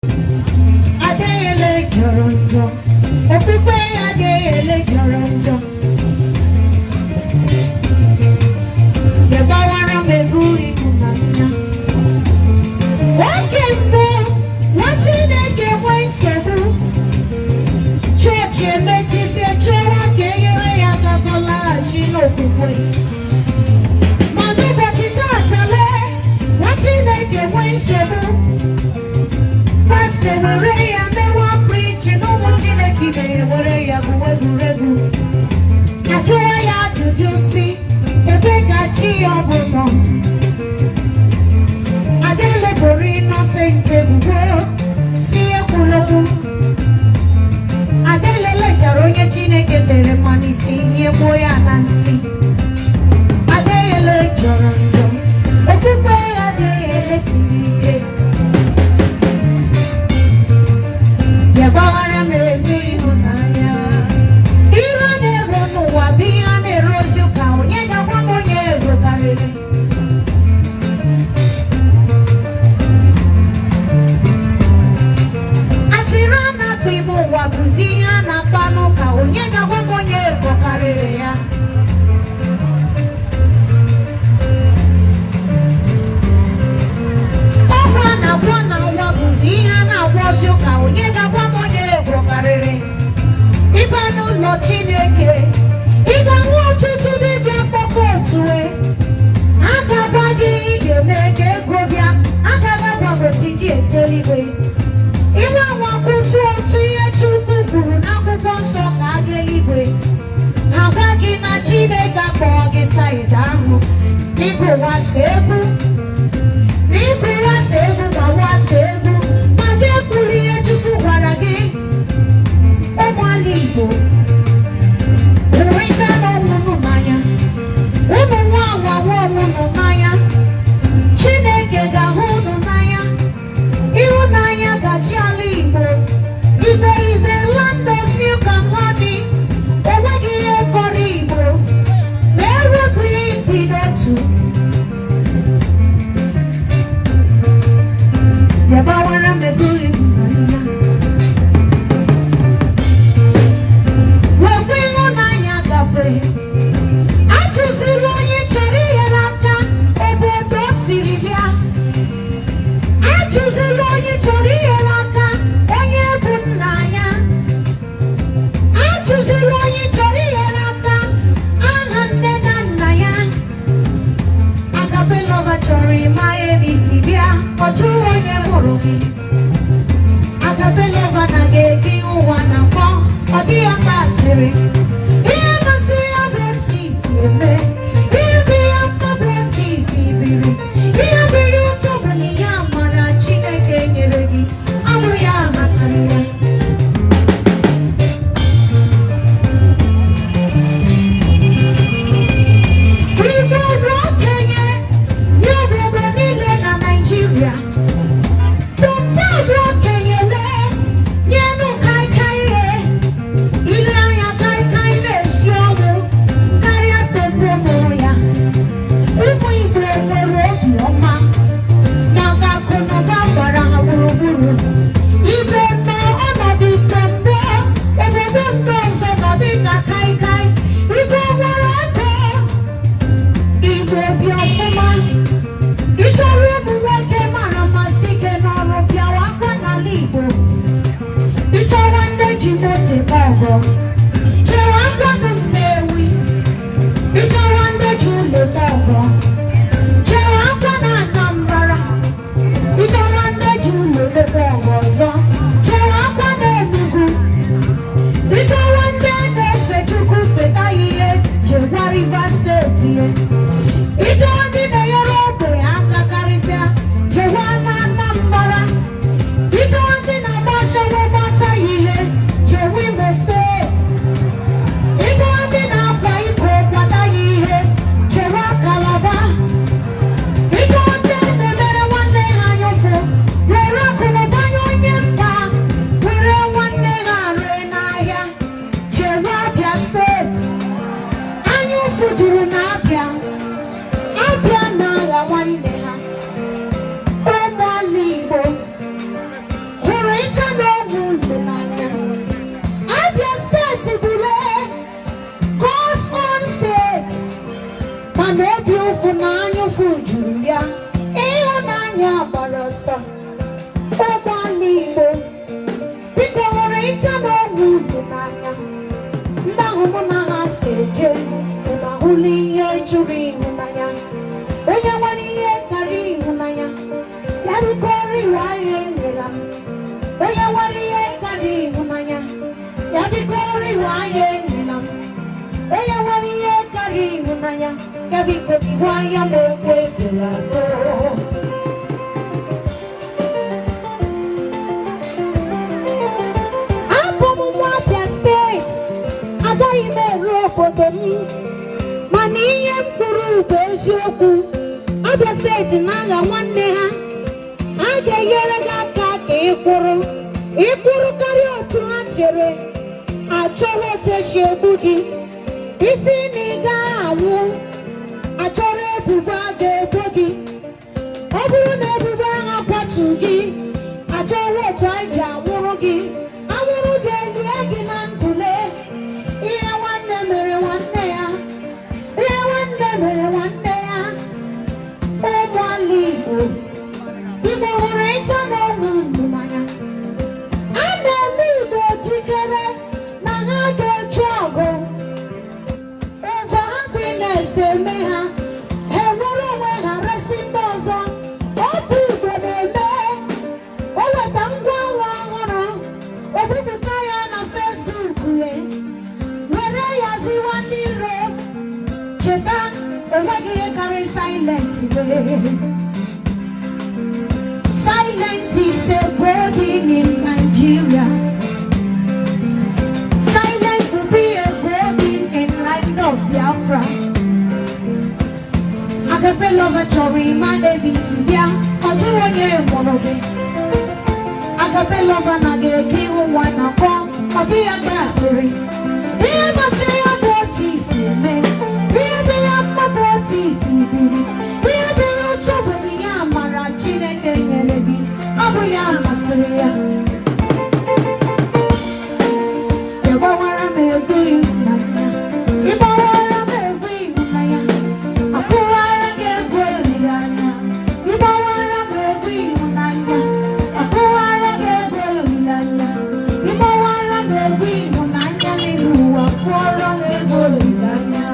Adele Joronjo, Okukwe Adele Joronjo. Yebawara meguri kunanya. Wakembo, wachineke wensobu. Church emechi se chowa keyere ya kakola chino kukwe. Manu batita atale, wachineke wensobu. Pastor Maria, me wa preaching, no more chineke me Maria buweguregu. Ajua ya tujusi, ebeka chi obuno. Adele bori no sente buwo, siye kulobu. Adele le charonye chineke tere manisi, nye boya nansi. Adele joronjo, okukwe adele sike. Yebawara meguri hunanya. Irane rono wabiane rozio kao, nyega wamo nyego karele. Asirana kwimo wabuzia na pano kao, nyega wamo nyego karele ya. Wana wabuzia na wazio kao, nyega wamo nyego karele. Ibanu lo chineke, iga wotutu dibia pokotue. Akabagi ige meke gobia, akagaba tiji eteligwe. Iwa wakutu otu ye chuku kuru na kukonso kageligwe. Agagi na chineke apogi saidamu, nigo wasebu. Nigo wasebu wa wasebu, mage kuli ye chuku waragi. Omaligo, uwita no munu maya, umu wawa munu maya, chineke ga hunu maya, iu naya ga chaligo. Ibe is a land of milk and honey, owagi ye koribo, meru clean pidotu. hụrụ ịta n'ọnwụ ndụ n'anya. Abia steeti bụle God's own state, mana obi ụfụ na anya ụfụ juru ya. Ịhụnanya gbara ọsọ ụgbọala Igbo, biko hụrụ ịta n'ọnwụ ndụ n'anya. Ndị ahụ mụ na ha si eje ụma hụla ihe jụrụ ịhụnanya. Onye nwere ihe karịa ịhụnanya, ya biko rịwa ihe nyela m. Onye nwere ihe karịa ịhụnanya, ya biko rịwa ihe nyela m. Onye nwere ihe karịa ịhụnanya, ya biko gwa ya ma okwu ezere agụ. Abụ m nwa Abia steeti, agaghị m eru obodo m, mana ihe m kwuru bụ eziokwu. Abia steeti na-agha nwanne ha. A ga-enyere gị aka ka ịkwụrụ karịa otu ha chere. Achọrọ otu esi egbu gị, isi na ị gaghị anwụ. Achọrọ ebubo a ga-ebo gị, ọ bụrụ na ebubo ahụ akwatu gị. Achọrọ otu anyị ji anwụrụ gị, anwụrụ ga-elie gị na ndụle. Ihe nwanne mere nwanne ya, ihe nwanne mere nwanne ya. Ụmụala Igbo, Igbo hụrụ ịta n'ọnwụ ndụ n'anya. A na-eme Igbo jikere na ha ga-eju ọgụ. Ụzọ happiness eme ha, ha enwere onwe ha resi ndị ọzọ. Ọ bụ Igbo na-eme, o weta ngwa agha ọhụrụ, o bipụta ya na Facebook ya, were ya ziwa ndị iro. Cheta, onweghị ihe karịrị silent. Silent is a burden in Nigeria. Silent will be a burden in light of Biafra. Agape lover chori ma Davis bia, oju onye monoge. Agape lover na ge ụwa na kọ, ọ dị ya gasịrị. Ihe masịrị ya bụ otu isi eme, ihe dị ya mma bụ otu isi biri. Ihe dị ya ụtọ bụ ihe amara Chineke nyere gị, ọ bụ ya masịrị ya. Ịgbawara m egwu ịhụnanya, ịgbawara m egwu ịhụnanya, akụwara gị egwu olileanya. Ịgbawara m egwu ịhụnanya, akụwara gị egwu olileanya. Ịgbawara m egwu ịhụnanya n'elu ụwa, kụọrọ m egwu olileanya.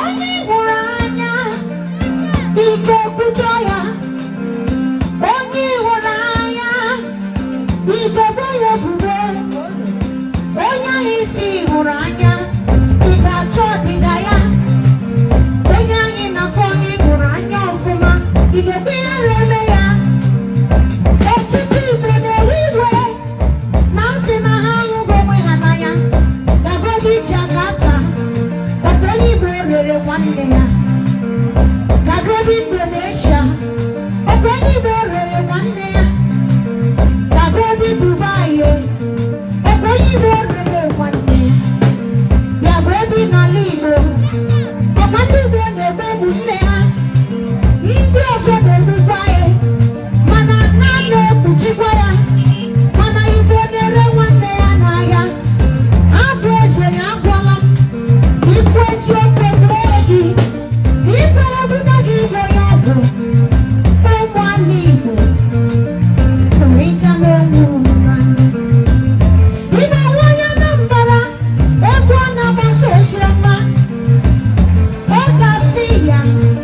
Onye hụrụ anya, ike kwujọ ya. Onye hụrụ anya, ike bo ya obubo. Onye ahụ isi hụrụ anya, ị ga-achọ ọdịda ya. Onye anyị na-akọ onye hụrụ anya ọfụma, ị ga-ekpe ihere eme ya. Ọtụtụ Igbo na-ewe iwe na nsị na ha ahụghị onwe ha n'anya. Gagodi Jakarta, ọ bụ onye Igbo rere nwanne ya. Gagodi Indonesia, ọ bụ onye Igbo rere nwanne ya. Gagodi Dubai, ọ bụ onye Igbo rere nwanne ya. Gagodi n'ala Igbo, ọ bụ ndị Igbo na-egbu ụmụnne ha. Ndị ọzọ na-egbukwa ya, mana a na-ekpuchikwa ya. Mana Igbo na-ere nwanne ya n'ahịa. Abụ eze ya agwala m, ikwu eziokwu emee gị. Ikpe ọbụla gị bụ ya bụ ụmụala Igbo. Hụrụ ịta n'ọnwụ n'anya. Igbo nwanyị na mbara, egwu ọ na-agbasa oziọma. Ọ ga-asị ya,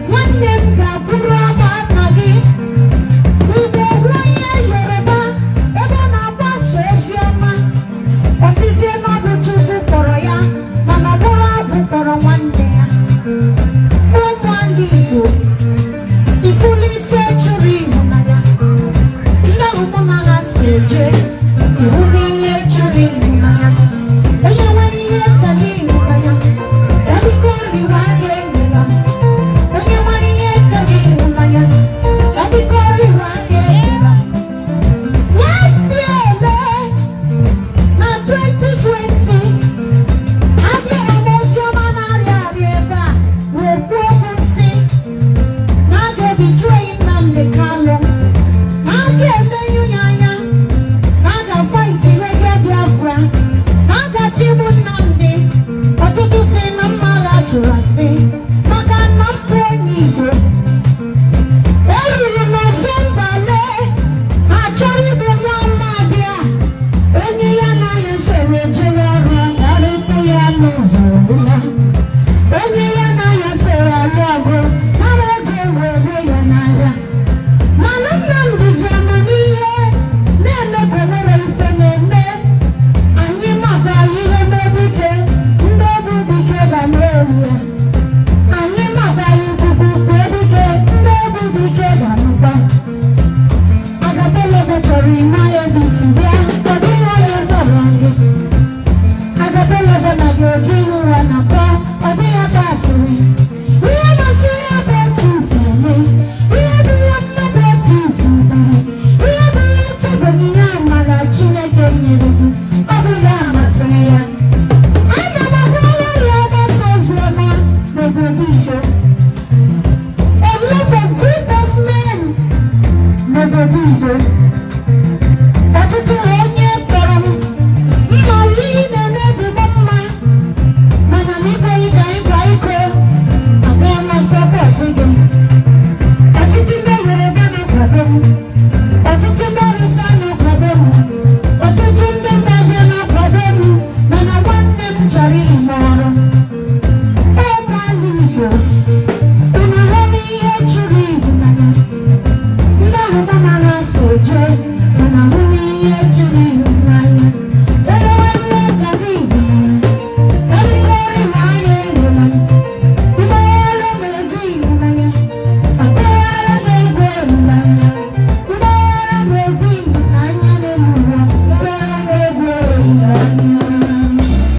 nwanne m ga-abụrụ ọba nna gị. Igbo nwanyị Yoruba, ebe ọ na-agbasa oziọma. Ọsịzie na ọ bụ Chukwu kpọrọ ya, mana ọ bụrụ abụ kpọrọ nwanne ya. Ụmụala Igbo,